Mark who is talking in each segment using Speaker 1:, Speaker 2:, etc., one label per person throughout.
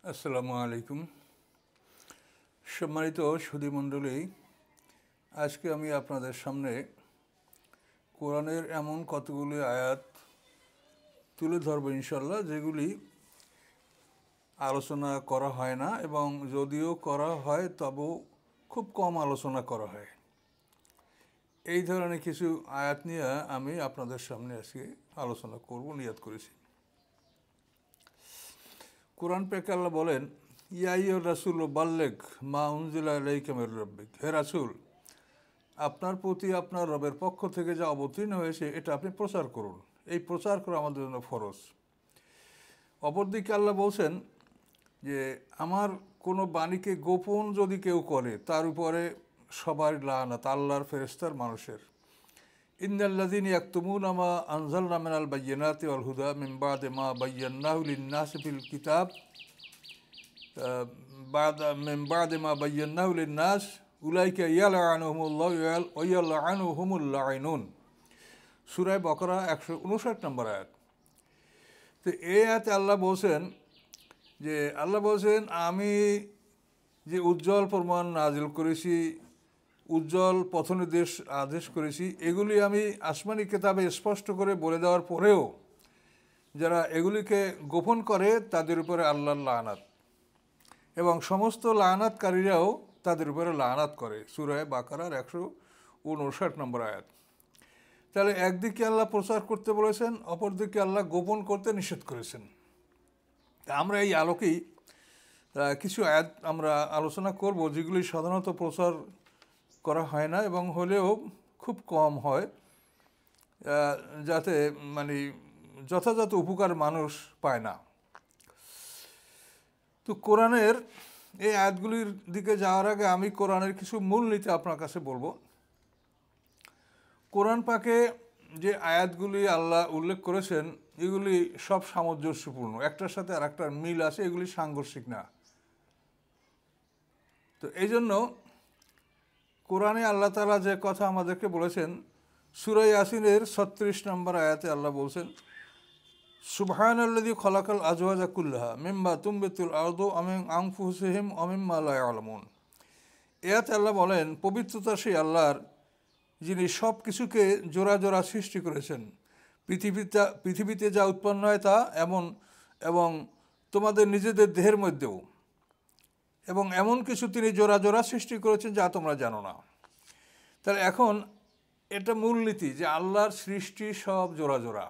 Speaker 1: আসসালামু আলাইকুম। সম্মানিত সুধীমণ্ডলী, আজকে আমি আপনাদের সামনে কোরআনের এমন কতগুলি আয়াত তুলে ধরব ইনশাল্লাহ, যেগুলি আলোচনা করা হয় না, এবং যদিও করা হয় তবু খুব কম আলোচনা করা হয়। এই ধরনের কিছু আয়াত নিয়ে আমি আপনাদের সামনে আজকে আলোচনা করব, নিয়ত করেছি। কোরআন পেকে আল্লাহ বলেন, ইয়া আইয়ুর রাসূল বাল্লিগ মা উনজিলা ইলাইকা মির রাব্বিক। হে রাসূল, আপনার প্রতি আপনার রবের পক্ষ থেকে যা অবতীর্ণ হয়েছে এটা আপনি প্রচার করুন। এই প্রচার করা আমাদের জন্য ফরজ। অপরদিকে আল্লাহ বলছেন যে আমার কোনো বাণীকে গোপন যদি কেউ করে তার উপরে সবার লানত, আল্লাহর, ফেরেশতার, মানুষের। ইন্নাল্লাযীনা ইয়াকতুমুনা মা আনজালনা মিনাল বায়্যিনাতি ওয়াল হুদা মিন বা'দি মা বায়্যানাহু লিন-নাসি ফিল কিতাব মিন বা'দি মা বায়্যানাহু লিন-নাস উলাইকা ইয়ালআনুহুমুল্লাহু ওয়া ইয়ালআনুহুমুল লাঈনুন। সূরা বাকারা 159 নম্বর আয়াত। তো এই আয়াতে আল্লাহ বলছেন আমি যে উজ্জ্বল প্রমাণ নাজিল করেছি, উজ্জ্বল পথনির্দেশ আদেশ করেছি, এগুলি আমি আসমানি কিতাবে স্পষ্ট করে বলে দেওয়ার পরেও যারা এগুলিকে গোপন করে তাদের উপরে আল্লাহর লানাত, এবং সমস্ত লানাতকারীরাও তাদের উপরে লানাত করে। সূরা বাকারার 159 নম্বর আয়াত। তাহলে একদিকে আল্লাহ প্রচার করতে বলেছেন, অপরদিকে আল্লাহ গোপন করতে নিষেধ করেছেন। আমরা এই আলোকেই কিছু আয়াত আমরা আলোচনা করব, যেগুলি সাধারণত প্রচার করা হয় না, এবং হলেও খুব কম হয়, যাতে যথাযথ উপকার মানুষ পায় না। তো কোরআনের এই আয়াতগুলির দিকে যাওয়ার আগে আমি কোরআনের কিছু মূলনীতি আপনার কাছে বলবো। কোরআন পাকে যে আয়াতগুলি আল্লাহ উল্লেখ করেছেন এগুলি সব সামঞ্জস্যপূর্ণ, একটার সাথে আর একটার মিল আছে, এগুলি সাংঘর্ষিক না। তো এই জন্য কোরআনে আল্লাহ তাআলা যে কথা আমাদেরকে বলেছেন, সূরা ইয়াসিনের 36 নম্বর আয়াতে আল্লাহ বলছেন, সুবহানাল্লাযী খালাকাল আজওয়াজা কুল্লাহা মিম্মা তুমবিতুল আরদু মিন আনফুসিহিম ওয়া মিম্মা লা ইয়ালামুন। এতে আল্লাহ বলেন, পবিত্রতা সেই আল্লাহর যিনি সব কিছুকে জোড়া জোড়া সৃষ্টি করেছেন, পৃথিবীতে যা উৎপন্ন হয় তা এবং তোমাদের নিজেদের দেহের মধ্যেও, এবং এমন কিছু তিনি জোড়া জোড়া সৃষ্টি করেছেন যা তোমরা জানো না। তাহলে এখন এটা মূলনীতি যে আল্লাহর সৃষ্টি সব জোড়া জোড়া,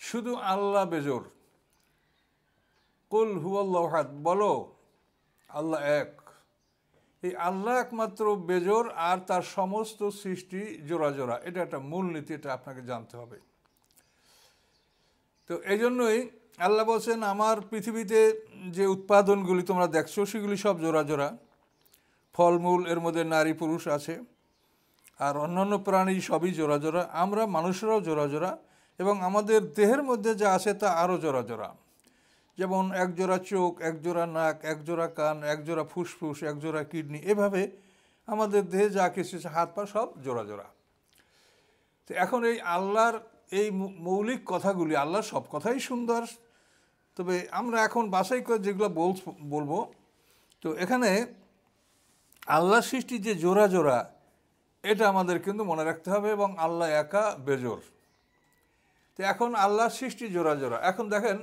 Speaker 1: শুধু আল্লাহ বেজোড়। কুল হুয়াল্লাহু আহাদ, বলো আল্লাহ এক। এই আল্লাহ একমাত্র বেজোড়, আর তার সমস্ত সৃষ্টি জোড়া জোড়া। এটা একটা মূলনীতি, এটা আপনাকে জানতে হবে। তো এই জন্যই আল্লাহ বলছেন, আমার পৃথিবীতে যে উৎপাদনগুলি তোমরা দেখছো সেগুলি সব জোড়া জোড়া। ফলমূল, এর মধ্যে নারী পুরুষ আছে, আর অন্যান্য প্রাণী সবই জোড়া জোড়া। আমরা মানুষেরাও জোড়া জোড়া, এবং আমাদের দেহের মধ্যে যা আছে তা আরও জোড়া জোড়া। যেমন এক জোড়া চোখ, এক জোড়া নাক, এক জোড়া কান, এক জোড়া ফুসফুস, এক জোড়া কিডনি, এভাবে আমাদের দেহে যা কিছু হাত পা সব জোড়া জোড়া। তো এখন এই আল্লাহর এই মৌলিক কথাগুলি, আল্লাহর সব কথাই সুন্দর, তবে আমরা এখন বাছাই করে যেগুলো বলবো, তো এখানে আল্লাহর সৃষ্টি যে জোড়া জোড়া, এটা আমাদের কিন্তু মনে রাখতে হবে, এবং আল্লাহ একা বেজোড়। তো এখন আল্লাহর সৃষ্টি জোড়া জোড়া। এখন দেখেন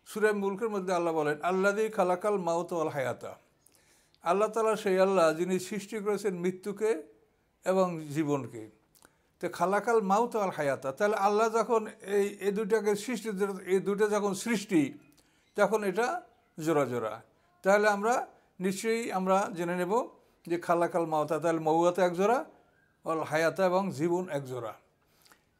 Speaker 1: সূরা মুলকের মধ্যে আল্লাহ বলেন, আল্লাযী খালাকাল মাউত ওয়াল হায়াতা। আল্লাহ তাআলা সেই আল্লাহ যিনি সৃষ্টি করেছেন মৃত্যুকে এবং জীবনকে। তো খালাকাল মাউত ওয়াল হায়াতা, তাহলে আল্লাহ যখন এই দুটাকে সৃষ্টি, এই দুটো যখন সৃষ্টি, তখন এটা জোড়া জোড়া। তাহলে আমরা নিশ্চয়ই আমরা জেনে নেব যে খালাকাল মাউতা, তাহলে মৌয়াতে এক জোড়া, ওয়াল হায়াতা এবং জীবন এক জোড়া।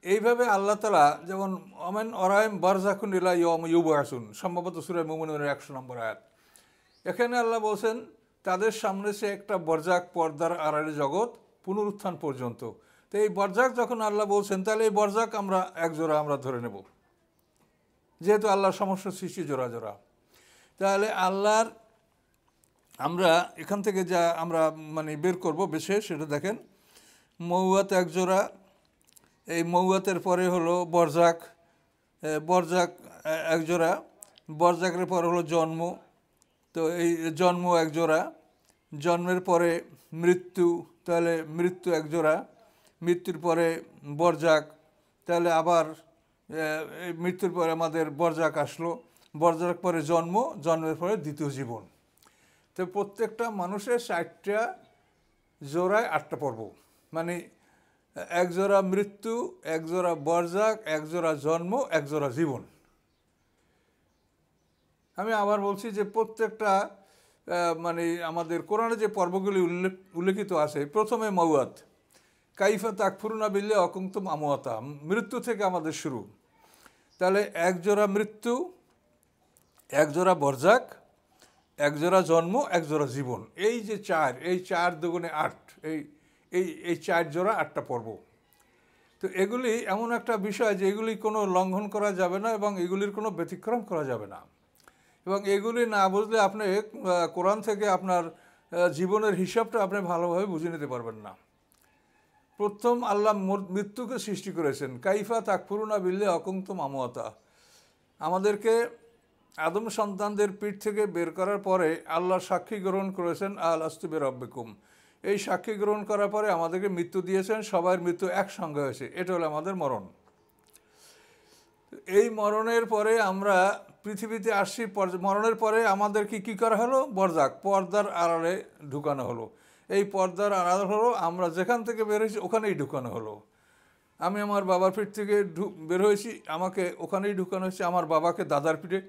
Speaker 1: এইভাবে আল্লাহ তাআলা যেমন অমেন অরাইম বারজাকুন ইলা ইয়াউম ইউবআসুন, সম্ভবত সূরা মুমিনুনের 100 নম্বর আয়াত। এখানে আল্লাহ বলছেন তাদের সামনে সে একটা বরজাক, পর্দার আড়ালে জগৎ, পুনরুত্থান পর্যন্ত। তো এই বরজাক যখন আল্লাহ বলছেন, তাহলে এই বরজাক আমরা এক জোড়া আমরা ধরে নেব, যেহেতু আল্লাহর সমস্ত সৃষ্টি জোড়া জোড়া। তাহলে আল্লাহর আমরা এখান থেকে যা আমরা বের করব বিশেষ, সেটা দেখেন, মৌয়াত এক জোড়া, এই মৌয়াতের পরে হলো বরজাক, বরজাক এক জোড়া, বরজাকের পরে হলো জন্ম, তো এই জন্ম এক জোড়া, জন্মের পরে মৃত্যু, তাহলে মৃত্যু এক জোড়া, মৃত্যুর পরে বরজাক, তাহলে আবার এই মৃত্যুর পরে আমাদের বরজাক আসলো, বরজাক পরে জন্ম, জন্মের পরে দ্বিতীয় জীবন। তো প্রত্যেকটা মানুষের 60টা জোড়ায় 8টা পর্ব, মানে এক জোড়া মৃত্যু, এক জোড়া বরজাক, এক জোড়া জন্ম, এক জোড়া জীবন। আমি আবার বলছি যে প্রত্যেকটা মানে আমাদের কোরআনে যে পর্বগুলি উল্লেখিত আছে, প্রথমে মাওয়াত, কাইফা তাকফুরুনা বিল্লাহি ওয়া কুনতুম আমওয়াতা, মৃত্যু থেকে আমাদের শুরু। তাহলে এক জোড়া মৃত্যু, এক জোড়া বরজাক, এক জোড়া জন্ম, এক জোড়া জীবন, এই যে 4, এই 4 দুগুণে 8, এই এই এই 4 জোড়া 8টা পর্ব। তো এগুলি এমন একটা বিষয় যে এগুলি কোনো লঙ্ঘন করা যাবে না এবং এগুলির কোনো ব্যতিক্রম করা যাবে না। এবং এগুলি না বুঝলে আপনি কোরআন থেকে আপনার জীবনের হিসাবটা আপনি ভালোভাবে বুঝে নিতে পারবেন না। প্রথম আল্লাহ মৃত্যুকে সৃষ্টি করেছেন, কাইফা তাকফুরুনা বিল্লাহি ওয়া কুনতুম আমওয়াতা। আমাদেরকে আদম সন্তানদের পিঠ থেকে বের করার পরে আল্লাহ সাক্ষী গ্রহণ করেছেন, আলাস্তু বিরাব্বিকুম। এই সাক্ষী গ্রহণ করার পরে আমাদেরকে মৃত্যু দিয়েছেন, সবার মৃত্যু একসঙ্গে হয়েছে, এটা হলো আমাদের মরণ। এই মরণের পরে আমরা পৃথিবীতে আসছি, মরণের পরে আমাদেরকে কী করা হলো? বরজাক, পর্দার আড়ালে ঢুকানো হলো। এই পর্দার আড়াল হলো আমরা যেখান থেকে বের হয়েছি ওখানেই ঢুকানো হলো। আমি আমার বাবার পিঠ থেকে বের হয়েছি, আমাকে ওখানেই ঢুকানো হয়েছে। আমার বাবাকে দাদার পিঠে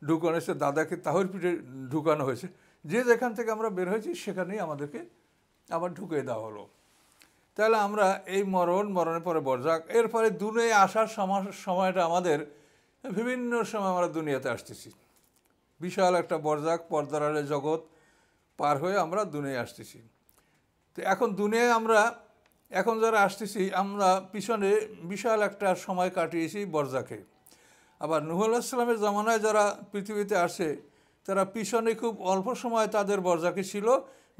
Speaker 1: ঢুকানো হয়েছে, দাদাকে তাহর পিঠে ঢুকানো হয়েছে। যে যেখান থেকে আমরা বের হয়েছি সেখানেই আমাদেরকে আবার ঢুকিয়ে দেওয়া হলো। তাহলে আমরা এই মরণের পরে বরজাক, এরপরে দুনিয়ায় আসার সময়টা আমাদের বিভিন্ন সময় আমরা দুনিয়াতে আসতেছি। বিশাল একটা বরজাক, পর্দার আড়ালে জগৎ পার হয়ে আমরা দুনিয়ায় আসতেছি। তো এখন দুনিয়ায় আমরা এখন যারা আসতেছি, আমরা পিছনে বিশাল একটা সময় কাটিয়েছি বরজাকে। আবার নূহ আলাইহিস সালামের জামানায় যারা পৃথিবীতে আসে, তারা পিছনে খুব অল্প সময় তাদের বরজাকে ছিল,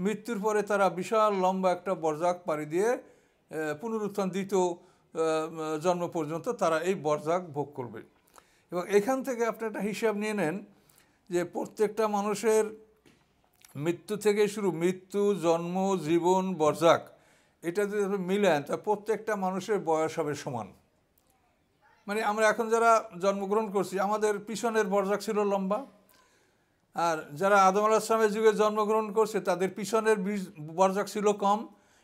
Speaker 1: মৃত্যুর পরে তারা বিশাল লম্বা একটা বরজাক পাড়ি দিয়ে পুনরুত্থান দ্বিতীয় জন্ম পর্যন্ত তারা এই বরজাক ভোগ করবে। এবং এখান থেকে আপনি একটা হিসাব নিয়ে নেন যে প্রত্যেকটা মানুষের মৃত্যু থেকে শুরু, মৃত্যু, জন্ম, জীবন, বরজাক, এটা যদি মিলেন তা প্রত্যেকটা মানুষের বয়স হবে সমান। মানে আমরা এখন যারা জন্মগ্রহণ করছি, আমাদের পিছনের বরজাক ছিল লম্বা, আর যারা আদম আলাইহিস সালামের যুগে জন্মগ্রহণ করছে তাদের পিছনের বরজাক ছিল কম,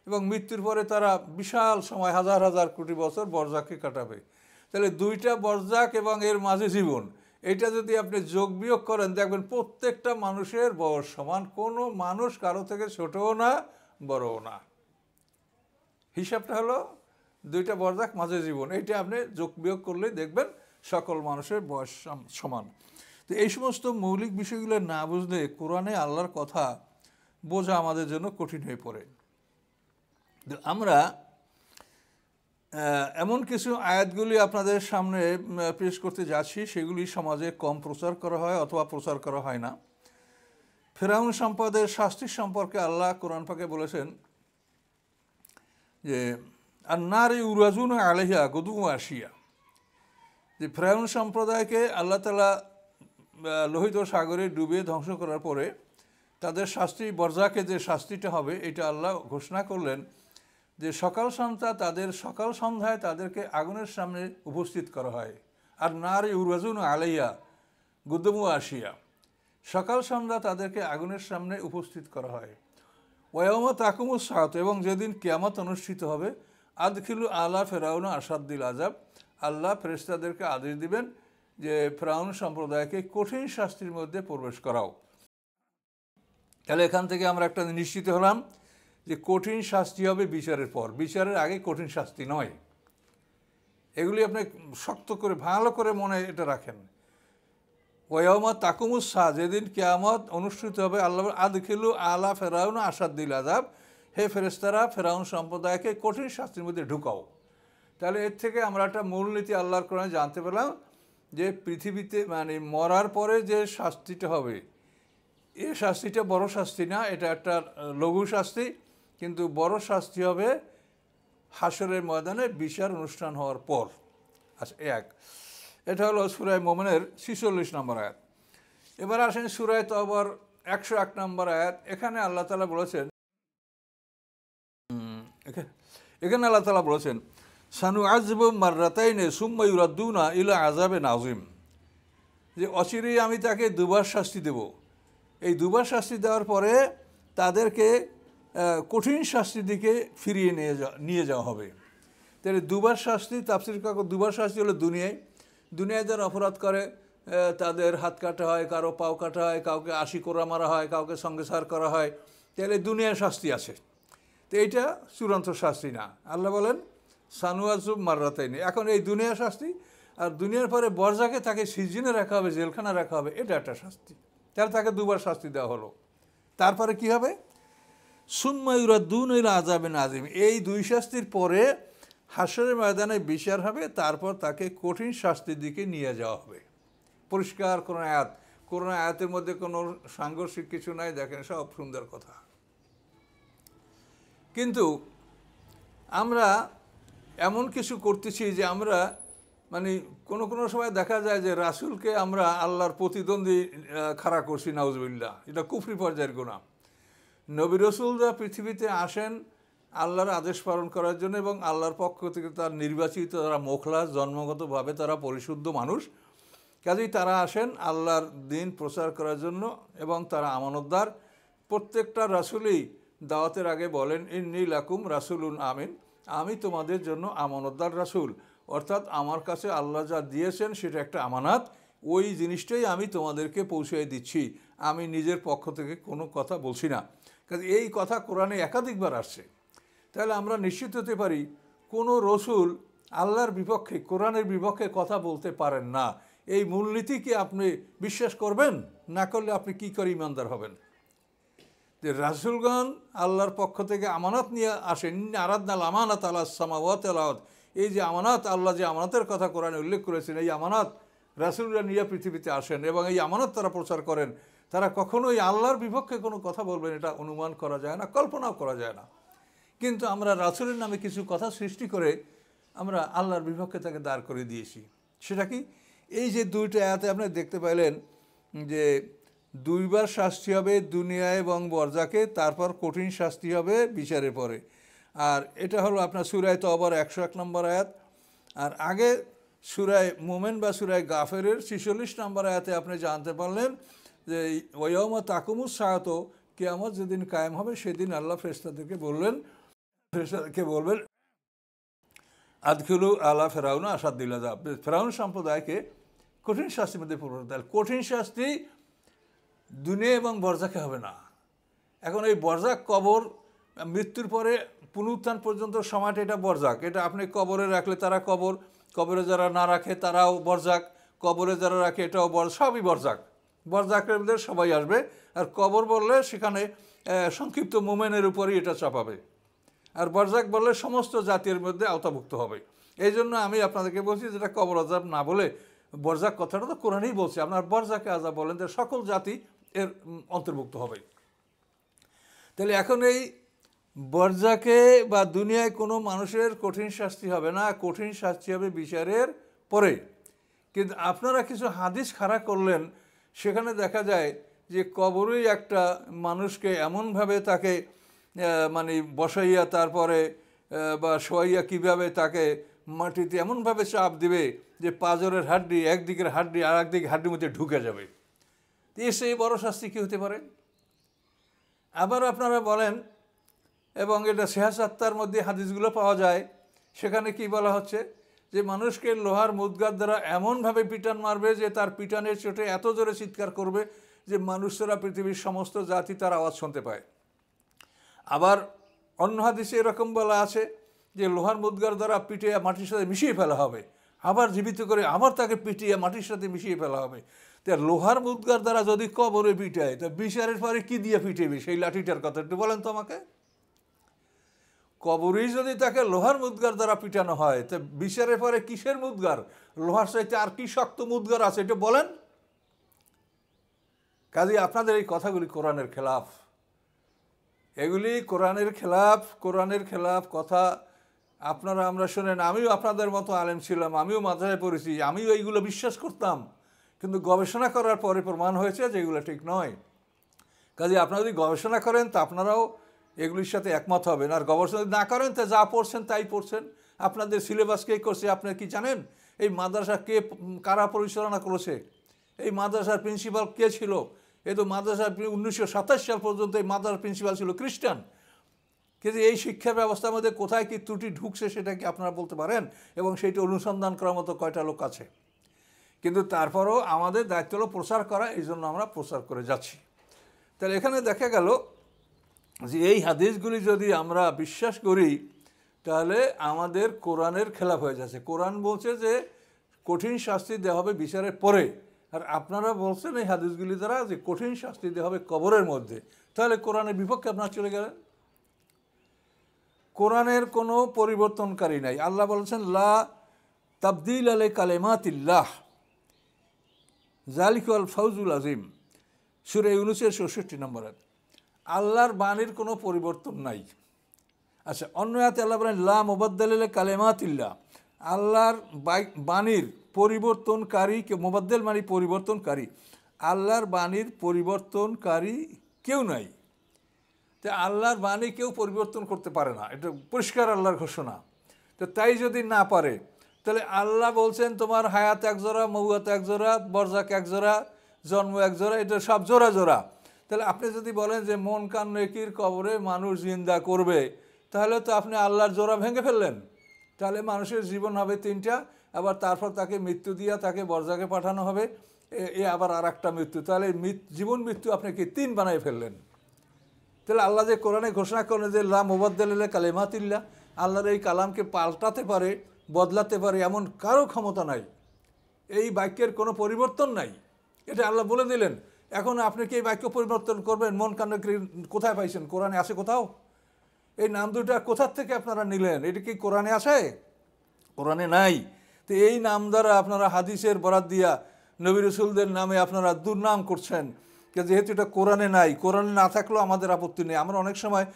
Speaker 1: এবং মৃত্যুর পরে তারা বিশাল সময়, হাজার হাজার কোটি বছর বরজাককে কাটাবে। তাহলে দুইটা বরজাক এবং এর মাঝে জীবন, এটা যদি আপনি যোগ বিয়োগ করেন দেখবেন প্রত্যেকটা মানুষের বয়স সমান, কোনো মানুষ কারো থেকে ছোটও না বড়ও না। হিসাবটা হলো দুইটা বরজাক মাঝে জীবন, এইটা আপনি যোগ বিয়োগ করলেই দেখবেন সকল মানুষের বয়স সমান। তো এই সমস্ত মৌলিক বিষয়গুলো না বুঝলে কোরআনে আল্লাহর কথা বোঝা আমাদের জন্য কঠিন হয়ে পড়ে। আমরা এমন কিছু আয়াতগুলি আপনাদের সামনে পেশ করতে যাচ্ছি, সেগুলি সমাজে কম প্রচার করা হয় অথবা প্রচার করা হয় না। ফেরাউন সম্প্রদায়ের শাস্তির সম্পর্কে আল্লাহ কোরআন পাকে বলেছেন যে আন্নারে উরাজুন আলাইহা গুদু আসিয়া, যে ফেরাউন সম্প্রদায়কে আল্লাহ তাআলা লোহিত সাগরে ডুবিয়ে ধ্বংস করার পরে তাদের শাস্তি, বরজাকে যে শাস্তিটা হবে, এটা আল্লাহ ঘোষণা করলেন যে সকাল সন্ধ্যায় তাদেরকে আগুনের সামনে উপস্থিত করা হয়। আর নারী উরাজুন আলাইয়া গুদমু আসিয়া, সকাল সন্ধ্যা তাদেরকে আগুনের সামনে উপস্থিত করা হয়। ওয়ায়ামা তাকুমুস সাআত, এবং যেদিন কিয়ামত অনুষ্ঠিত হবে, আদখিলু আলা ফেরাউন আসাদ্দিল আযাব, আল্লাহ ফেরেশতাদেরকে আদেশ দিবেন যে ফেরাউন সম্প্রদায়কে কঠিন শাস্তির মধ্যে প্রবেশ করাও। তাহলে এখান থেকে আমরা একটা নিশ্চিত হলাম যে কঠিন শাস্তি হবে বিচারের পর, বিচারের আগে কঠিন শাস্তি নয়। এগুলি আপনি শক্ত করে ভালো করে মনে এটা রাখেন। ওয়ায়ামা তাকুমুস সাআত, যেদিন কিয়ামত অনুষ্ঠিত হবে, আল্লাহ আদখিলু আলা ফেরাউন আসাদ্দিল আযাব, হে ফেরেশতারা ফেরাউন সম্প্রদায়কে কঠিন শাস্তির মধ্যে ঢুকাও। তাহলে এর থেকে আমরা একটা মূলনীতি আল্লাহর কোরআনে জানতে পেলাম যে পৃথিবীতে মানে মরার পরে যে শাস্তিটা হবে, এই শাস্তিটা বড় শাস্তি না, এটা একটা লঘু শাস্তি, কিন্তু বড় শাস্তি হবে হাসরের ময়দানে বিচার অনুষ্ঠান হওয়ার পর। আচ্ছা, এটা হলো সূরা মুমিনের 46 নম্বর আয়াত। এবার আসেন সূরা তওবার 101 নম্বর আয়াত। এখানে আল্লাহ তাআলা বলেছেন, এখানে আল্লাহ তাআলা বলেছেন সানুআযযিবু মাররাতাইনি সুম্মা ইউরাদ্দুনা ইলা আযাবিন আযীম, যে অচিরেই আমি তাকে দুবার শাস্তি দেব। এই দুবার শাস্তি দেওয়ার পরে তাদেরকে কঠিন শাস্তির দিকে ফিরিয়ে নিয়ে যাওয়া হবে। তাহলে দুবার শাস্তি, তাফসীর কাকু দুবার শাস্তি হলো দুনিয়ায় যারা অপরাধ করে তাদের হাত কাটা হয়, কারো পাও কাটা হয়, কাউকে আশি কোড়া মারা হয়, কাউকে সঙ্গেসার করা হয়। তাহলে দুনিয়ার শাস্তি আছে, তো এইটা চূড়ান্ত শাস্তি না। আল্লাহ বলেন সানুআযযিবু মাররাতাইনি, এখন এই দুনিয়ার শাস্তি, আর দুনিয়ার পরে বরজাকে তাকে সিজনে রাখা হবে, জেলখানা রাখা হবে, এটা একটা শাস্তি। তাহলে তাকে দুবার শাস্তি দেওয়া হলো। তারপরে কি হবে? সুম্মা ইউরাদ্দুনা ইলা আযাবিন আযীম, এই দুই শাস্তির পরে হাশরের ময়দানে বিচার হবে, তারপর তাকে কঠিন শাস্তির দিকে নিয়ে যাওয়া হবে। পরিষ্কার কোন আয়াত, কোন আয়াতের মধ্যে কোনো সাংঘর্ষিক কিছু নাই। দেখেন সব সুন্দর কথা। কিন্তু আমরা এমন কিছু করতেছি যে আমরা মানে কোনো সময় দেখা যায় যে রাসূলকে আমরা আল্লাহর প্রতিদ্বন্দ্বী খাড়া করছি, নাউজুবিল্লাহ। এটা কুফরি পর্যায়ের গুনাহ। নবী রাসূলরা পৃথিবীতে আসেন আল্লাহর আদেশ পালন করার জন্য, এবং আল্লাহর পক্ষ থেকে তার নির্বাচিত যারা মোখলাস, জন্মগতভাবে তারা পরিশুদ্ধ মানুষ, কাজেই তারা আসেন আল্লাহর দ্বীন প্রচার করার জন্য, এবং তারা আমানতদার। প্রত্যেকটা রাসূলই দাওয়াতের আগে বলেন ইন্নী লাকুম রাসূলুন আমিন, আমি তোমাদের জন্য আমানতদার রাসূল, অর্থাৎ আমার কাছে আল্লাহ যা দিয়েছেন সেটা একটা আমানত, ওই জিনিসটাই আমি তোমাদেরকে পৌঁছে দিচ্ছি, আমি নিজের পক্ষ থেকে কোনো কথা বলছি না। কাজে এই কথা কোরআনে একাধিকবার আসছে। তাহলে আমরা নিশ্চিত হতে পারি কোনো রসুল আল্লাহর বিপক্ষে, কোরআনের বিপক্ষে কথা বলতে পারেন না। এই মূলনীতিকে আপনি বিশ্বাস করবেন, না করলে আপনি কি করে ইমানদার হবেন? যে রাসূলগণ আল্লাহর পক্ষ থেকে আমানত নিয়ে আসেন, আরাদনাল আমানাত আলাস সামাওয়াতি ওয়াল আরদ, এই যে আমানত, আল্লাহ যে আমানতের কথা কোরআনে উল্লেখ করেছেন, এই আমানত রাসূলরা নিয়ে পৃথিবীতে আসেন এবং এই আমানত তারা প্রচার করেন। তারা কখনোই আল্লাহর বিপক্ষে কোনো কথা বলবেন এটা অনুমান করা যায় না, কল্পনাও করা যায় না। কিন্তু আমরা রাসূলের নামে কিছু কথা সৃষ্টি করে আমরা আল্লাহর বিপক্ষে তাকে দাঁড় করে দিয়েছি। সেটা কি? এই যে দুইটা আয়াতে আপনি দেখতে পাইলেন যে দুইবার শাস্তি হবে দুনিয়ায় এবং বরজাকে, তারপর কঠিন শাস্তি হবে বিচারের পরে। আর এটা হলো আপনার সূরা তওবার 101 নম্বর আয়াত। আর আগে সূরা মুমিন বা সূরা গাফিরের 46 নম্বর আয়াতে আপনি জানতে পারলেন যে ওয়ায়াউমা তাকুমুস সাআতু, কিয়ামত যেদিন কায়েম হবে সেদিন আল্লাহ ফেরেশতাদেরকে বলবেন আদখিলু আলা ফিরাউনা আশাদ্দিল আযাব, ফিরাউন সম্প্রদায়কে কঠিন শাস্তির মধ্যে পড়বে। তাহলে কঠিন শাস্তি দুনিয়া এবং বরজাকে হবে না। এখন এই বরজাক, কবর, মৃত্যুর পরে পুনরুত্থান পর্যন্ত সময়টা এটা বরজাক। এটা আপনি কবরে রাখলে তারা কবর, কবরে যারা না রাখে তারাও বরজাক, কবরে যারা রাখে এটাও সবই বরজাক। বরজাকের মধ্যে সবাই আসবে। আর কবর বললে সেখানে সংক্ষিপ্ত মোমেনের উপরই এটা চাপাবে, আর বরজাক বললে সমস্ত জাতির মধ্যে আওতাভুক্ত হবে। এই জন্য আমি আপনাদেরকে বলছি যেটা কবর আযাব না বলে বরজাক কথাটা তো কোরআনই বলছে, আপনার বরজাকে আযাব বলেন, যে সকল জাতি এর অন্তর্ভুক্ত হবে। তাহলে এখন এই বরজাকে বা দুনিয়ায় কোনো মানুষের কঠিন শাস্তি হবে না, কঠিন শাস্তি হবে বিচারের পরে। কিন্তু আপনারা কিছু হাদিস খাড়া করলেন, সেখানে দেখা যায় যে কবরেই একটা মানুষকে এমনভাবে তাকে মানে বসাইয়া তারপরে বা শোয়াইয়া কীভাবে তাকে মাটিতে এমনভাবে চাপ দিবে যে পাঁজরের হাড্ডি একদিকের হাড্ডি আর একদিকে হাড্ডির মধ্যে ঢুকে যাবে। এসে বড় শাস্তি কী হতে পারে? আবার আপনারা বলেন, এবং এটা সিহাসাত্তার মধ্যে হাদিসগুলো পাওয়া যায়, সেখানে কি বলা হচ্ছে যে মানুষকে লোহার মুদ্গার দ্বারা এমনভাবে পিটান মারবে যে তার পিটানের চোটে এত জোরে চিৎকার করবে যে মানুষরা, পৃথিবীর সমস্ত জাতি তার আওয়াজ শুনতে পায়। আবার অন্য হাদিসে এরকম বলা আছে যে লোহার মুদ্গার দ্বারা পিটিয়ে মাটির সাথে মিশিয়ে ফেলা হবে, আবার জীবিত করে আবার তাকে পিটিয়ে মাটির সাথে মিশিয়ে ফেলা হবে। তা লোহার মুদ্গার দ্বারা যদি কবরে পিটায়, তা বিচারের পরে কি দিয়ে পিটাবে? সেই লাঠিটার কথা একটু বলেন তো আমাকে। কবরেই যদি তাকে লোহার মুদ্গার দ্বারা পিটানো হয়, তা বিচারের পরে কিসের মুদ্গার? লোহার চাইতে আর কি শক্ত মুদ্গার আছে এটা বলেন। কাজে আপনাদের এই কথাগুলি কোরআনের খেলাফ, এগুলি কোরআনের খেলাফ। কোরআনের খেলাফ কথা আপনারা আমরা শোনেন। আমিও আপনাদের মতো আলেম ছিলাম, আমিও মাদ্রাসায় পড়েছি, আমিও এইগুলো বিশ্বাস করতাম, কিন্তু গবেষণা করার পরে প্রমাণ হয়েছে যে এগুলো ঠিক নয়। কাজে আপনারা যদি গবেষণা করেন তা আপনারাও এগুলির সাথে একমত হবেন, আর গবেষণা যদি না করেন তা যা পড়ছেন তাই পড়ছেন। আপনাদের সিলেবাস কে করছে আপনারা কি জানেন? এই মাদ্রাসা কে কারা পরিচালনা করেছে? এই মাদ্রাসার প্রিন্সিপাল কে ছিল? এই তো মাদ্রাসার 1927 সাল পর্যন্ত এই মাদ্রাসার প্রিন্সিপাল ছিল খ্রিস্টান। কিন্তু এই শিক্ষা ব্যবস্থার মধ্যে কোথায় কি ত্রুটি ঢুকছে সেটা কি আপনারা বলতে পারেন? এবং সেইটা অনুসন্ধান করার মতো কয়টা লোক আছে? কিন্তু তারপরেও আমাদের দায়িত্ব হলো প্রচার করা, এই জন্য আমরা প্রচার করে যাচ্ছি। তাহলে এখানে দেখা গেল যে এই হাদিসগুলি যদি আমরা বিশ্বাস করি তাহলে আমাদের কোরআনের খেলাফ হয়ে যাচ্ছে। কোরআন বলছে যে কঠিন শাস্তি দেওয়া হবে বিচারের পরে, আর আপনারা বলছেন এই হাদিসগুলি দ্বারা যে কঠিন শাস্তি দেওয়া হবে কবরের মধ্যে। তাহলে কোরআনের বিপক্ষে আপনারা চলে গেলেন। কোরআনের কোনো পরিবর্তনকারী নাই। আল্লাহ বলছেন লা তাবদিল আলে কালেমাতিল্লাহ জালিকাল ফাউজুল আজিম, সূরা ইউনূসের 66 নম্বর আয়াত। আল্লাহর বাণীর কোনো পরিবর্তন নাই। আচ্ছা, অন্য আয়াতে আল্লাহ বলেন লা মুবাদ্দাল আলে কালেমাতিল্লাহ, আল্লাহর বাণীর পরিবর্তনকারী, মুবাদ্দাল মানে পরিবর্তনকারী, আল্লাহর বাণীর পরিবর্তনকারী কেউ নাই। তো আল্লাহর বাণী কেউ পরিবর্তন করতে পারে না, এটা পরিষ্কার আল্লাহর ঘোষণা। তো তাই যদি না পারে তাহলে আল্লাহ বলছেন তোমার হায়াত এক জোড়া, মৌয়াত এক জোড়া, বরজাক এক জোড়া, জন্ম এক জোড়া, এটা সব জোড়া জোড়া। তাহলে আপনি যদি বলেন যে মন কান নেকির কবরে মানুষ জিন্দা করবে, তাহলে তো আপনি আল্লাহর জোড়া ভেঙে ফেললেন। তাহলে মানুষের জীবন হবে 3টা, আবার তারপর তাকে মৃত্যু দিয়া তাকে বরজাকে পাঠানো হবে, এ আবার আর একটা মৃত্যু। তাহলে জীবন মৃত্যু আপনি কি 3 বানাই ফেললেন। তাহলে আল্লাহ যে কোরআনে ঘোষণা করেন যে লা মুবাদ্দাল আলে কালেমাতিল্লাহ, আল্লাহর এই কালামকে পাল্টাতে পারে, বদলাতে পারে এমন কারো ক্ষমতা নাই। এই বাক্যের কোনো পরিবর্তন নাই, এটা আল্লাহ বলে দিলেন। এখন আপনি কি এই বাক্য পরিবর্তন করবেন? মন কান কোথায় পাইছেন? কোরআনে আছে কোথাও? এই নাম দুটা কোথার থেকে আপনারা নিলেন? এটা কি কোরআনে আছে? কোরআনে নাই। তো এই নাম দ্বারা আপনারা হাদিসের বরাত দিয়া নবী রাসূলদের নামে আপনারা দুর্নাম করছেন, যেহেতু এটা কোরআনে নাই। কোরআনে না থাকলেও আমাদের আপত্তি নেই। আমরা অনেক সময়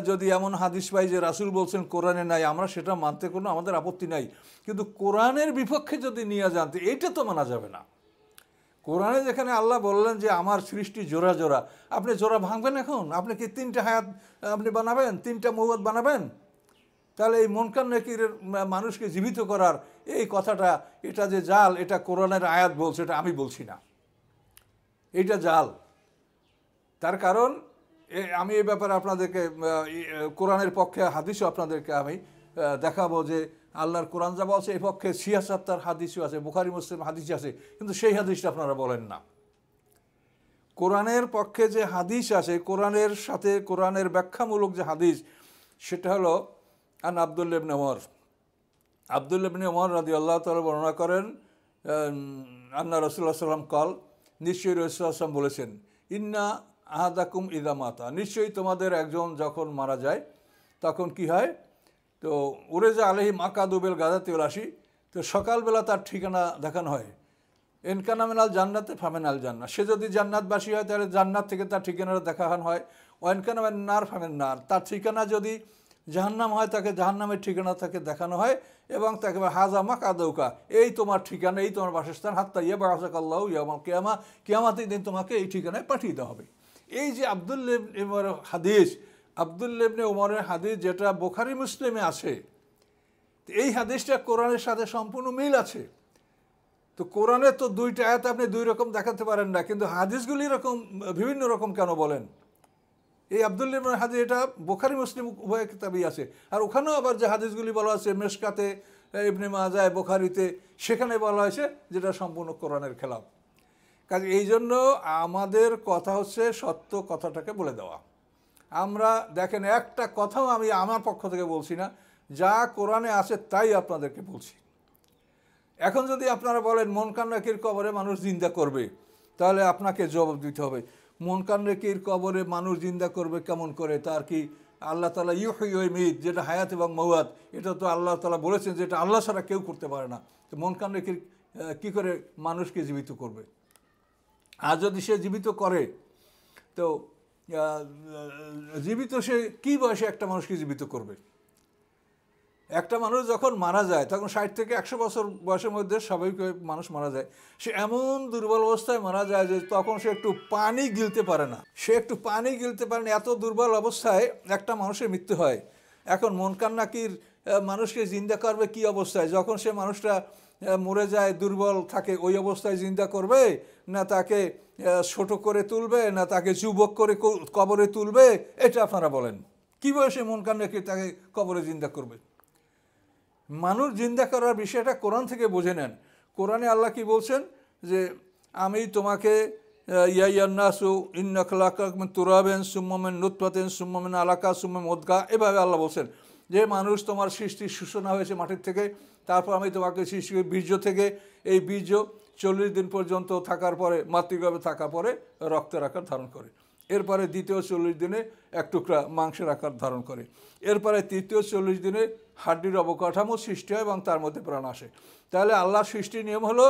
Speaker 1: যদি এমন হাদিস পাই যে রাসূল বলছেন কোরআনে নাই, আমরা সেটা মানতে কোনো আমাদের আপত্তি নাই। কিন্তু কোরআনের বিপক্ষে যদি নিয়ে যান তো এইটা তো মানা যাবে না। কোরআনে যেখানে আল্লাহ বললেন যে আমার সৃষ্টি জোড়া জোড়া, আপনি জোড়া ভাঙবেন? এখন আপনি কি 3টা হায়াত আপনি বানাবেন, 3টা মৌয়াত বানাবেন? তাহলে এই মুনকার নাকির মানুষকে জীবিত করার এই কথাটা, এটা যে জাল, এটা কোরআনের আয়াত বলছে, এটা আমি বলছি না, এইটা জাল। তার কারণ আমি এই ব্যাপারে আপনাদেরকে কোরআনের পক্ষে হাদিসও আপনাদেরকে আমি দেখাবো যে আল্লাহর কোরআন যা বলছে এই পক্ষে 76 হাদিসও আছে, বুখারী মুসলিম হাদিস আছে, কিন্তু সেই হাদিসটা আপনারা বলেন না। কোরআনের পক্ষে যে হাদিস আছে, কোরআনের সাথে কোরআনের ব্যাখ্যামূলক যে হাদিস, সেটা হলো আন আব্দুল্লাহ ইবনে ওমর। আব্দুল্লাহ ইবনে ওমর রাদিয়াল্লাহু তাআলা বর্ণনা করেন আন্না রাসূলুল্লাহ সাল্লাল্লাহু আলাইহি ওয়াসাল্লাম কল, নিশ্চয়ই রাসূলুল্লাহ সাল্লাল্লাহু আলাইহি ওয়াসাল্লাম বলেছেন ইন্না আহাদাকুম ইযা মাতা, নিশ্চয়ই তোমাদের একজন যখন মারা যায় তখন কি হয়? তো উরেজা আলাইহি মাকাদুবেল গাদাতি ওয়াল আশি, তো সকালবেলা তার ঠিকানা দেখানো হয়। এনকানা মিনাল জান্নাতে ফামেনাল জান্নাত, সে যদি জান্নাতবাসী হয় তাহলে জান্নাত থেকে তার ঠিকানাটা দেখানো হয়। ওয়ানকানা নার ফামেন নার, তার ঠিকানা যদি জাহান্নাম হয় তাকে জাহান্নামের ঠিকানা তাকে দেখানো হয়, এবং তাকে হাজা মাকাদৌকা, এই তোমার ঠিকানা, এই তোমার বাসস্থান, হাত্তা ইয়াবাসাকাল্লাহু ইয়াউমাল কিয়ামা, কিয়ামতের দিন তোমাকে এই ঠিকানায় পাঠিয়ে দেওয়া হবে। এই যে আব্দুল্লাহ ইবনে হাদিস, আব্দুল্লাহ ইবনে ওমরের হাদিস যেটা বুখারী মুসলিমে আছে, এই হাদিসটা কোরআনের সাথে সম্পূর্ণ মিল আছে। তো কোরআনে তো 2টা আয়াত আপনি 2 রকম দেখাতে পারেন না, কিন্তু হাদিসগুলি এরকম বিভিন্ন রকম কেন বলেন? এই আব্দুল্লাহ ইবনে হাদিস এটা বুখারী মুসলিম উভয় কিতাবেই আছে, আর ওখানেও আবার যে হাদিসগুলি বলা আছে মেশকাতে, ইবনে মাজাহ, বুখারীতে, সেখানে বলা হয়েছে যেটা সম্পূর্ণ কোরআনের খেলাফ। কাজে এই জন্য আমাদের কথা হচ্ছে সত্য কথাটাকে বলে দেওয়া। আমরা দেখেন একটা কথাও আমি আমার পক্ষ থেকে বলছি না, যা কোরআনে আছে তাই আপনাদেরকে বলছি। এখন যদি আপনারা বলেন মুনকার নাকির কবরে মানুষ জিন্দা করবে, তাহলে আপনাকে জবাব দিতে হবে মুনকার নাকির কবরে মানুষ জিন্দা করবে কেমন করে? তার কি আল্লাহ তাআলা ইউহয়ি ওয়া ইউমীত, যেটা হায়াত এবং মওয়াত, এটা তো আল্লাহ তাআলা বলেছেন যেটা আল্লাহ ছাড়া কেউ করতে পারে না। তো মুনকার নাকির কী করে মানুষকে জীবিত করবে? আর যদি সে জীবিত করে তো জীবিত সে কী বয়সে একটা মানুষকে জীবিত করবে? একটা মানুষ যখন মারা যায় তখন 60 থেকে 100 বছর বয়সের মধ্যে স্বাভাবিক মানুষ মারা যায়, সে এমন দুর্বল অবস্থায় মারা যায় যে তখন সে একটু পানি গিলতে পারে না, এত দুর্বল অবস্থায় একটা মানুষের মৃত্যু হয়। এখন মনকার নাকির মানুষকে জিন্দা করবে কি অবস্থায়? যখন সে মানুষটা মরে যায়, দুর্বল থাকে, ওই অবস্থায় জিন্দা করবে, না তাকে ছোট করে তুলবে, না তাকে যুবক করে কবরে তুলবে? এটা আপনারা বলেন, কী বয়সে মনকার নাকির তাকে কবরে জিন্দা করবে? মানুষ জিন্দা করার বিষয়টা কোরআন থেকে বুঝে নেন। কোরআনে আল্লাহ কি বলছেন? যে আমি তোমাকে ইয়ান্নাসু ইন্নাখলাকাকুম তুরাবেন সুম্মা মিন নুতফাতিন সুম্মা মিন আলাকা সুম্মা মুদগা, এভাবে আল্লাহ বলছেন যে মানুষ তোমার সৃষ্টির সূচনা হয়েছে মাটির থেকে, তারপর আমি তোমাকে সৃষ্টি বীর্য থেকে, এই বীর্য 40 দিন পর্যন্ত থাকার পরে, মাতৃগর্ভে থাকার পরে রক্তের আকার ধারণ করে, এরপরে দ্বিতীয় 40 দিনে এক টুকরা মাংসের আকার ধারণ করে, এরপরে তৃতীয় 40 দিনে হাড্ডির অবকাঠামো সৃষ্টি হয় এবং তার মধ্যে প্রাণ আসে। তাহলে আল্লাহ সৃষ্টির নিয়ম হলো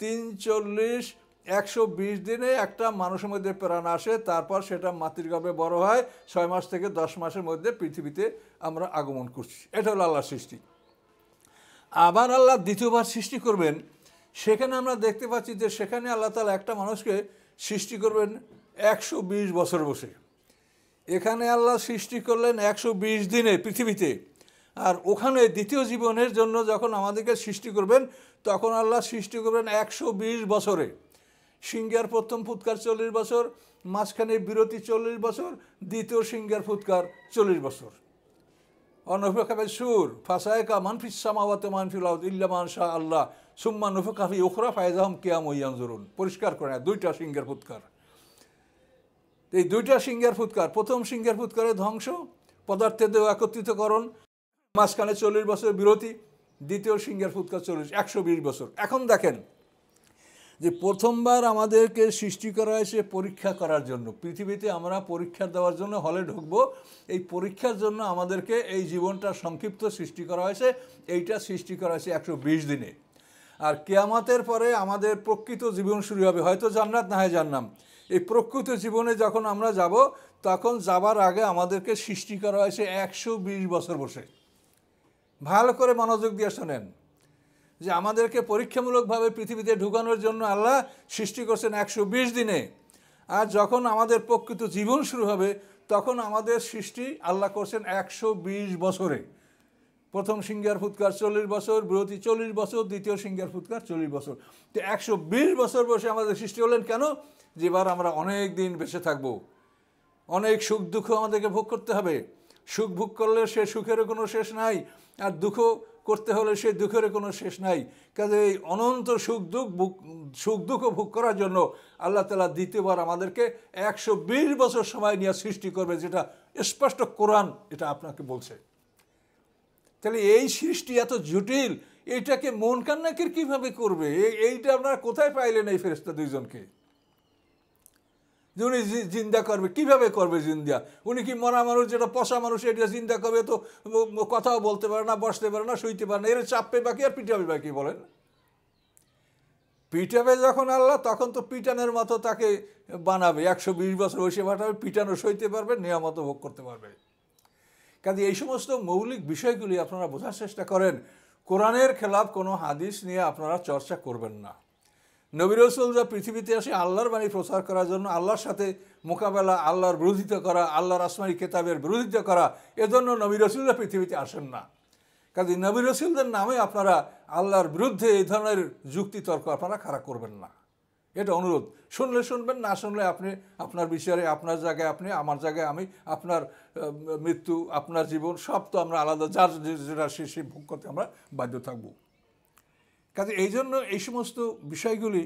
Speaker 1: 340-120 দিনে একটা মানুষের মধ্যে প্রাণ আসে, তারপর সেটা মাতৃগর্ভে বড় হয়, 6 মাস থেকে 10 মাসের মধ্যে পৃথিবীতে আমরা আগমন করছি। এটা হলো আল্লাহর সৃষ্টি। আবার আল্লাহ দ্বিতীয়বার সৃষ্টি করবেন, সেখানে আমরা দেখতে পাচ্ছি যে সেখানে আল্লাহ তাআলা একটা মানুষকে সৃষ্টি করবেন 120 বছর বসে। এখানে আল্লাহ সৃষ্টি করলেন 120 দিনে পৃথিবীতে, আর ওখানে দ্বিতীয় জীবনের জন্য যখন আমাদেরকে সৃষ্টি করবেন তখন আল্লাহ সৃষ্টি করবেন 120 বছরে। সিংহার প্রথম ফুৎকার 40 বছর, মাঝখানে বিরতি 40 বছর, দ্বিতীয় সিংহার ফুৎকার 40 বছর। অনুফাকাবে সুর ফাসায়কা মানফিস সামাওয়াতি মানফিল আরদ ইল্লা মান শা আল্লাহ সুম্মা নুফিকা ফি উখরা ফাইযাহুম কিয়ামুন ইয়ানজুরুন। পরিষ্কার করে দুইটা সিংহার ফুৎকার। এই দুইটা সিংহার ফুৎকার, প্রথম সিংহার ফুৎকারে ধ্বংস, পদার্থের দেহ একত্রিতকরণ, মাঝখানে 40 বছর বিরতি, দ্বিতীয় সিংহার ফুৎকার 120 বছর। এখন দেখেন যে প্রথমবার আমাদেরকে সৃষ্টি করা হয়েছে পরীক্ষা করার জন্য। পৃথিবীতে আমরা পরীক্ষা দেওয়ার জন্য হলে ঢুকবো, এই পরীক্ষার জন্য আমাদেরকে এই জীবনটা সংক্ষিপ্ত সৃষ্টি করা হয়েছে, এইটা সৃষ্টি করা হয়েছে 120 দিনে। আর কিয়ামতের পরে আমাদের প্রকৃত জীবন শুরু হবে, হয়তো জান্নাত না হয় জান্নাম। এই প্রকৃত জীবনে যখন আমরা যাব, তখন যাবার আগে আমাদেরকে সৃষ্টি করা হয়েছে 120 বছর বসে। ভালো করে মনোযোগ দিয়ে শোনেন যে আমাদেরকে পরীক্ষামূলকভাবে পৃথিবীতে ঢুকানোর জন্য আল্লাহ সৃষ্টি করছেন 120 দিনে, আর যখন আমাদের প্রকৃত জীবন শুরু হবে তখন আমাদের সৃষ্টি আল্লাহ করছেন 120 বছরে। প্রথম সিংহার ফুৎকার 40 বছর, বিরতি 40 বছর, দ্বিতীয় সিংহার ফুৎকার 40 বছর। তো 120 বছর বসে আমাদের সৃষ্টি হলেন কেন? যেবার আমরা অনেক দিন বেঁচে থাকবো, অনেক সুখ দুঃখ আমাদেরকে ভোগ করতে হবে। সুখ ভোগ করলে সে সুখেরও কোনো শেষ নাই, আর দুঃখ করতে হলে সে দুঃখের কোনো শেষ নাই। কাজে এই অনন্ত সুখ দুঃখ ভোগ করার জন্য আল্লাহ তাআলা দ্বিতীয়বার আমাদেরকে 120 বছর সময় নিয়ে সৃষ্টি করবে, যেটা স্পষ্ট কোরআন এটা আপনাকে বলছে। তাহলে এই সৃষ্টি এত জটিল, এইটাকে মন কান্নাকির কীভাবে করবে? এইটা আপনারা কোথায় পাইলেন এই ফেরেশতা দুইজনকে? যে উনি জিন্দা করবে, কীভাবে করবে জিন্দা? উনি কি মরা মানুষ, যেটা পচা মানুষ, এটা জিন্দা করবে? তো কথাও বলতে পারে না, বসতে পারে না, শুইতে পারে না, এর চাপবে বাকি আর পিটাবে বাকি। বলেন, পিটাবে যখন আল্লাহ, তখন তো পিটানের মতো তাকে বানাবে, 120 বছর বসে পাঠাবে, পিটানো সইতে পারবে, নিয়ামত ভোগ করতে পারবে। কাজে এই সমস্ত মৌলিক বিষয়গুলি আপনারা বোঝার চেষ্টা করেন। কোরআনের খেলাফ কোনো হাদিস নিয়ে আপনারা চর্চা করবেন না। নবী রাসূল যা পৃথিবীতে আসে আল্লাহর বাণী প্রচার করার জন্য, আল্লাহর সাথে মোকাবেলা, আল্লাহর বিরোধিতা করা, আল্লাহর আসমানি কেতাবের বিরোধিতা করা, এজন্য নবী রাসূলরা পৃথিবীতে আসেন না। কাজে নবী রাসূলদের নামে আপনারা আল্লাহর বিরুদ্ধে এই ধরনের যুক্তিতর্ক আপনারা খাড়া করবেন না, এটা অনুরোধ। শুনলে শুনবেন, না শুনলে আপনি আপনার বিচারে, আপনার জায়গায় আপনি, আমার জায়গায় আমি, আপনার মৃত্যু, আপনার জীবন সব তো আমরা আলাদা, যার যেটা সে ভোগ করতে আমরা বাধ্য থাকব। কাজে এই জন্য এই সমস্ত বিষয়গুলি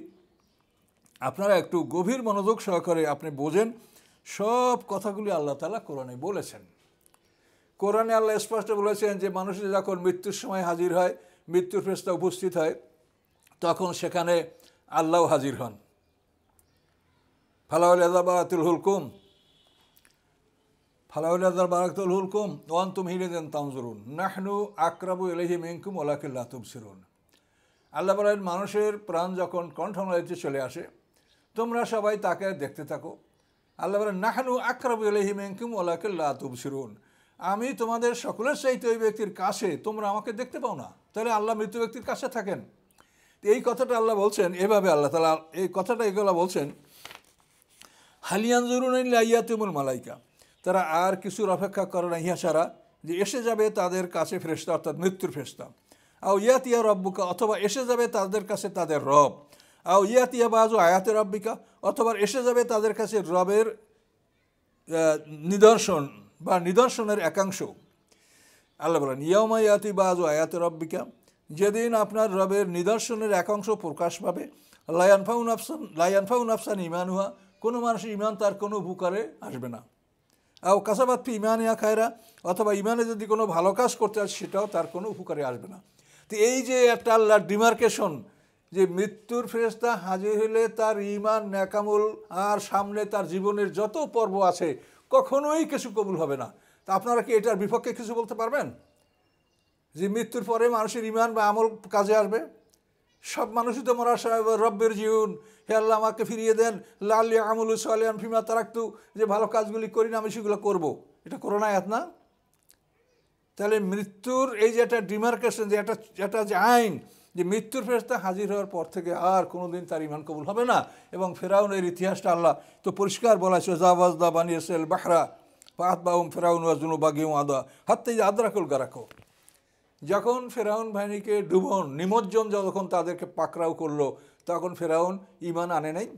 Speaker 1: আপনারা একটু গভীর মনোযোগ সহকারে আপনি বোঝেন। সব কথাগুলি আল্লাহ তাআলা কোরআনে বলেছেন। কোরআনে আল্লাহ স্পষ্ট বলেছেন যে মানুষের যখন মৃত্যুর সময় হাজির হয়, মৃত্যুর ফেরেশতা উপস্থিত হয়, তখন সেখানে আল্লাহ হাজির হন। ফালাউলা বারাকাতুল হুলকুম ওয়া আনতুম হিনাইযিন তানজুরুন নাহনু আকরাবু ইলাইহি মিনকুম ওয়ালাকিন লা তুবসিরুন। আল্লাহ বলেন, মানুষের প্রাণ যখন কণ্ঠনালীতে চলে আসে, তোমরা সবাই তাকে দেখতে থাকো। আল্লাহ বলেন, নাহনু আকরাবু ইলাইহি মিনকুম ওয়ালাকিন লা তুবসিরুন, আমি তোমাদের সকলের চাইতে ওই ব্যক্তির কাছে, তোমরা আমাকে দেখতে পাও না। তাহলে আল্লাহ মৃত ব্যক্তির কাছে থাকেন। এই কথাটা আল্লাহ বলছেন এভাবে, আল্লাহ তাআলা এই কথাটা এগুলো বলছেন, হালিয়ানজুরুন ইল্লা ইয়াতুমুল মালাইকা, তারা আর কিছুর অপেক্ষা করে না ইহা ছাড়া যে এসে যাবে তাদের কাছে ফেরেশতা, অর্থাৎ মৃত্যুর ফেরেশতা। আও ইয়াতিয়া রব্বুকা, অথবা এসে যাবে তাদের কাছে তাদের রব। আও ইয়াতিয়া বাজু আয়াতে রব্বিকা, অথবা এসে যাবে তাদের কাছে রবের নিদর্শন বা নিদর্শনের একাংশ। আল্লাহ বলেন ইয়াউমা ইয়াতি বাজু আয়াতে রব্বিকা, যেদিন আপনার রবের নিদর্শনের একাংশ প্রকাশ পাবে। লায়ানফাউ নাফসান ইমানুহা, কোনো মানুষের ইমান তার কোনো উপকারে আসবে না। আও কাসাবাত ফি ইমানিয়া খায়রা, অথবা ইমানে যদি কোনো ভালো কাজ করতে আসে সেটাও তার কোনো উপকারে আসবে না। তো এই যে একটা আল্লাহর ডিমার্কেশন, যে মৃত্যুর ফেরেশতা হাজির হলে তার ইমান নেকামল আর সামনে তার জীবনের যত পর্ব আছে কখনোই কিছু কবুল হবে না। তা আপনারা কি এটার বিপক্ষে কিছু বলতে পারবেন যে মৃত্যুর পরে মানুষের ইমান বা আমল কাজে আসবে? সব মানুষই তো মরা রব্বের জীবন, হে আল্লাহ আমাকে ফিরিয়ে দেন, লাল্লি আমল সালিহান ফিমা তারাকতু, যে ভালো কাজগুলি করি না আমি সেগুলো করবো। এটা করোনা আয়াত না? তাহলে মৃত্যুর এই যে একটা ডিমার্কেশন, যে একটা যে আইন, যে মৃত্যুর ফেরেশতা হাজির হওয়ার পর থেকে আর কোনোদিন তার ইমান কবুল হবে না। এবং ফেরাউনের ইতিহাসটা আল্লাহ তো পরিষ্কার বলা আছে, জাওয়াজনা বানি ইসরাঈল বাহরা ফাআতবাহুম ফিরআউন ওয়া জুনুবাগিহিম আদা হাত্তা ইযা আদরাকুল গারাকু, যখন ফেরাউন বাহিনীকে ডুবন নিমজ্জন যখন তাদেরকে পাকড়াও করলো, তখন ফেরাউন ইমান আনে নাই।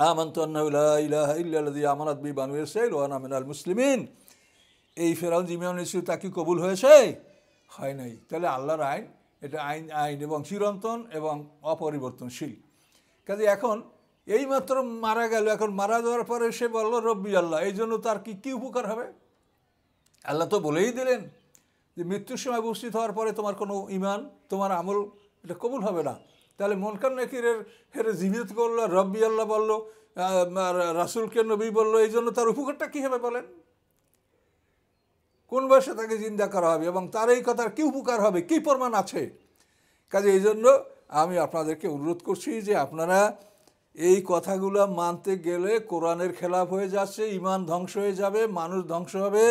Speaker 1: আমানতু আন্নাহু লা ইলাহা ইল্লাল্লাযী আমানাত বিহি বানু ইসরাঈল ওয়া আনা মিনাল মুসলিমিন, এই ফেরাউন ইমান এনেছিল, তা কি কবুল হয়েছে? হয় নাই। তাহলে আল্লাহর আইন, এটা আইন এবং চিরন্তন এবং অপরিবর্তনশীল। কাজে এখন এইমাত্র মারা গেল, এখন মারা যাওয়ার পরে সে বলল রব্বি আল্লাহ, এই জন্য তার কি উপকার হবে? আল্লাহ তো বলেই দিলেন যে মৃত্যুর সময় উপস্থিত হওয়ার পরে তোমার কোনো ইমান, তোমার আমল এটা কবুল হবে না। তাহলে মুনকার নাকিরের হেরে জীবিত করলো, রব্বি আল্লাহ বললো, রাসূলকে নবী বললো, এই জন্য তার উপকারটা কী হবে বলেন? কোন বয়সে তাকে জিন্দা করা হবে এবং তার এই কথার কী উপকার হবে, কী প্রমাণ আছে? কাজে এই জন্য আমি আপনাদেরকে অনুরোধ করছি যে আপনারা এই কথাগুলো মানতে গেলে কোরআনের খেলাফ হয়ে যাচ্ছে, ইমান ধ্বংস হয়ে যাবে, মানুষ ধ্বংস হবে,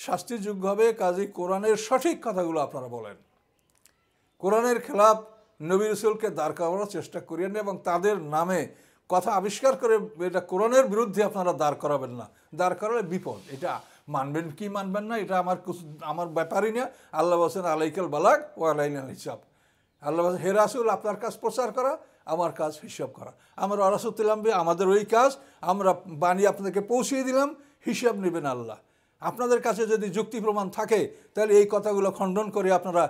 Speaker 1: শাস্তিযোগ্য হবে। কাজে কোরআনের সঠিক কথাগুলো আপনারা বলেন। কোরআনের খেলাফ নবী রাসূলকে দাঁড় করানোর চেষ্টা করিয়েন এবং তাদের নামে কথা আবিষ্কার করে এটা কোরআনের বিরুদ্ধে আপনারা দাঁড় করাবেন না। দাঁড় করালে বিপদ। এটা মানবেন কি মানবেন না এটা আমার ব্যাপারই না। আল্লাহ বলছেন আলাইকাল বালাগ ও আলাইনাল হিসাব। আল্লাহ বলছেন হে রাসূল আপনার কাজ প্রচার করা, আমার কাজ হিসাব করা। আমরা রাসূলুল্লাহ আমাদের ওই কাজ আমরা বানিয়ে আপনাদেরকে পৌঁছিয়ে দিলাম, হিসাব নেবেন আল্লাহ। আপনাদের কাছে যদি যুক্তি প্রমাণ থাকে তাহলে এই কথাগুলো খণ্ডন করে আপনারা,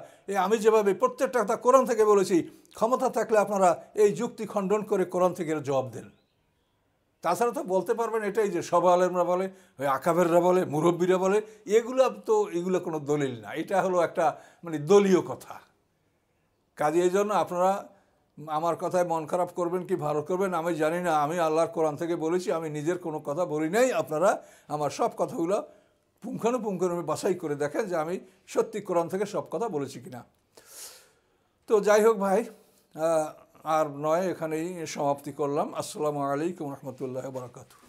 Speaker 1: আমি যেভাবে প্রত্যেকটা কথা কোরআন থেকে বলেছি, ক্ষমতা থাকলে আপনারা এই যুক্তি খণ্ডন করে কোরআন থেকে জবাব দেন। তাছাড়া তো বলতে পারবেন এটাই যে সব আলেমরা বলে, ওই আকাবেররা বলে, মুরব্বীরা বলে, এগুলো কোনো দলিল না। এটা হলো একটা দলীয় কথা। কাজে এই জন্য আপনারা আমার কথায় মন খারাপ করবেন কি ভালো করবেন আমি জানি না। আমি আল্লাহর কোরআন থেকে বলেছি, আমি নিজের কোনো কথা বলি নাই। আপনারা আমার সব কথাগুলো পুঙ্খানুপুঙ্খানুভাবে বাছাই করে দেখেন যে আমি সত্যি কোরআন থেকে সব কথা বলেছি কিনা। তো যাই হোক ভাই, আর নয়, এখানেই সমাপ্তি করলাম। আসসালামু আলাইকুম রহমতুল্লাহ বারাকাতুহু।